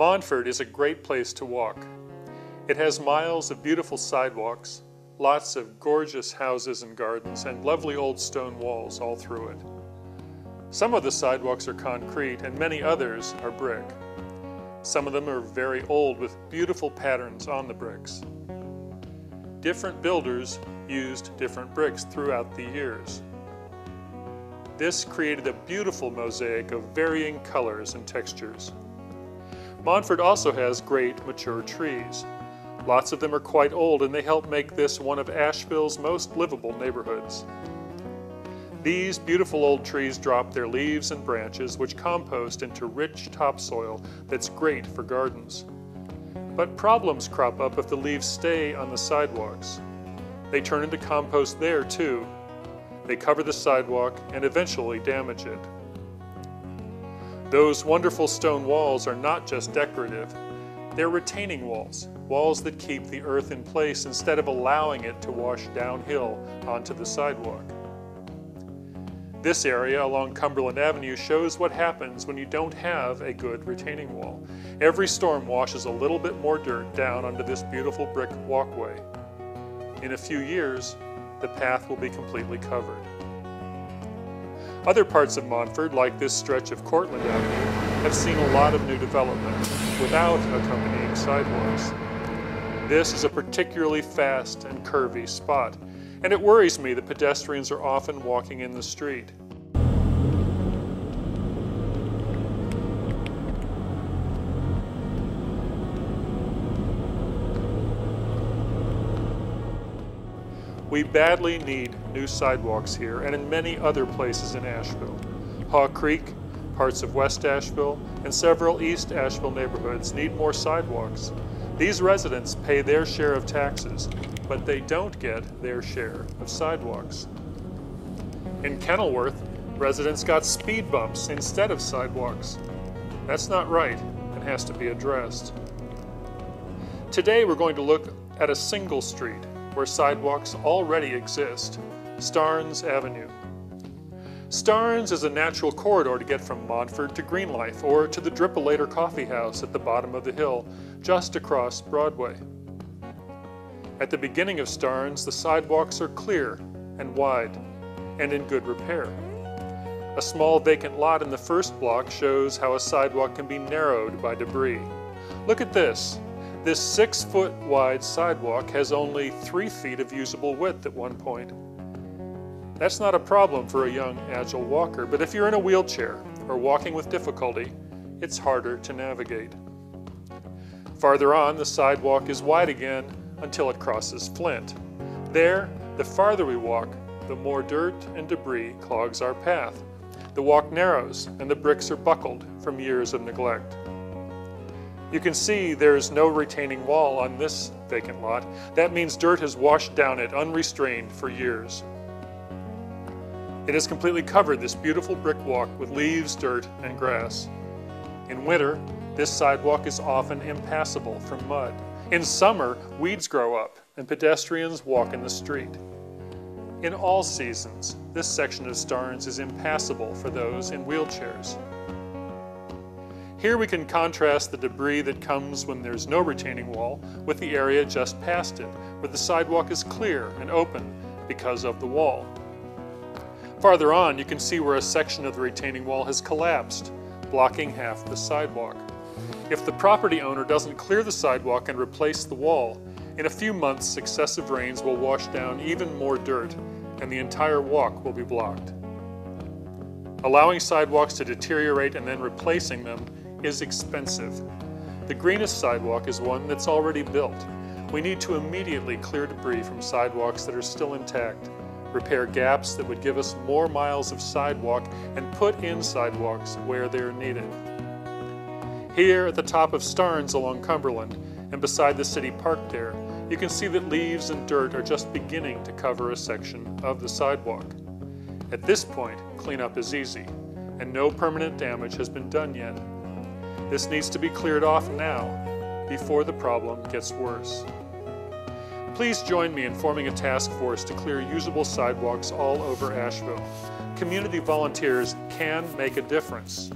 Montford is a great place to walk. It has miles of beautiful sidewalks, lots of gorgeous houses and gardens, and lovely old stone walls all through it. Some of the sidewalks are concrete and many others are brick. Some of them are very old with beautiful patterns on the bricks. Different builders used different bricks throughout the years. This created a beautiful mosaic of varying colors and textures. Montford also has great mature trees. Lots of them are quite old and they help make this one of Asheville's most livable neighborhoods. These beautiful old trees drop their leaves and branches which compost into rich topsoil that's great for gardens. But problems crop up if the leaves stay on the sidewalks. They turn into compost there too. They cover the sidewalk and eventually damage it. Those wonderful stone walls are not just decorative. They're retaining walls, walls that keep the earth in place instead of allowing it to wash downhill onto the sidewalk. This area along Cumberland Avenue shows what happens when you don't have a good retaining wall. Every storm washes a little bit more dirt down onto this beautiful brick walkway. In a few years, the path will be completely covered. Other parts of Montford, like this stretch of Cortlandt Avenue, have seen a lot of new development without accompanying sidewalks. This is a particularly fast and curvy spot, and it worries me that pedestrians are often walking in the street. We badly need new sidewalks here and in many other places in Asheville. Haw Creek, parts of West Asheville, and several East Asheville neighborhoods need more sidewalks. These residents pay their share of taxes, but they don't get their share of sidewalks. In Kenilworth, residents got speed bumps instead of sidewalks. That's not right and has to be addressed. Today we're going to look at a single street where sidewalks already exist, Starnes Avenue. Starnes is a natural corridor to get from Montford to Greenlife or to the Drippolator Coffee House at the bottom of the hill, just across Broadway. At the beginning of Starnes, the sidewalks are clear and wide and in good repair. A small vacant lot in the first block shows how a sidewalk can be narrowed by debris. Look at this. This 6-foot wide sidewalk has only 3 feet of usable width at one point. That's not a problem for a young, agile walker, but if you're in a wheelchair or walking with difficulty, it's harder to navigate. Farther on, the sidewalk is wide again until it crosses Flint. There, the farther we walk, the more dirt and debris clogs our path. The walk narrows and the bricks are buckled from years of neglect. You can see there's no retaining wall on this vacant lot. That means dirt has washed down it unrestrained for years. It has completely covered this beautiful brick walk with leaves, dirt, and grass. In winter, this sidewalk is often impassable from mud. In summer, weeds grow up and pedestrians walk in the street. In all seasons, this section of Starnes is impassable for those in wheelchairs. Here we can contrast the debris that comes when there's no retaining wall with the area just past it, where the sidewalk is clear and open because of the wall. Farther on, you can see where a section of the retaining wall has collapsed, blocking half the sidewalk. If the property owner doesn't clear the sidewalk and replace the wall, in a few months successive rains will wash down even more dirt and the entire walk will be blocked. Allowing sidewalks to deteriorate and then replacing them is expensive. The greenest sidewalk is one that's already built. We need to immediately clear debris from sidewalks that are still intact, repair gaps that would give us more miles of sidewalk, and put in sidewalks where they're needed. Here at the top of Starnes along Cumberland and beside the city park there, you can see that leaves and dirt are just beginning to cover a section of the sidewalk. At this point, cleanup is easy, and no permanent damage has been done yet. This needs to be cleared off now, before the problem gets worse. Please join me in forming a task force to clear usable sidewalks all over Asheville. Community volunteers can make a difference.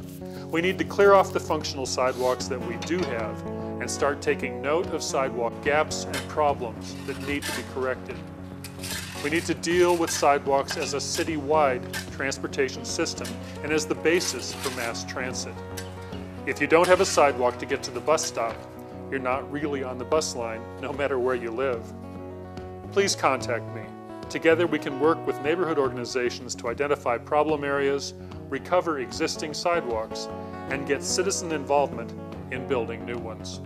We need to clear off the functional sidewalks that we do have and start taking note of sidewalk gaps and problems that need to be corrected. We need to deal with sidewalks as a city-wide transportation system and as the basis for mass transit. If you don't have a sidewalk to get to the bus stop, you're not really on the bus line, no matter where you live. Please contact me. Together we can work with neighborhood organizations to identify problem areas, recover existing sidewalks, and get citizen involvement in building new ones.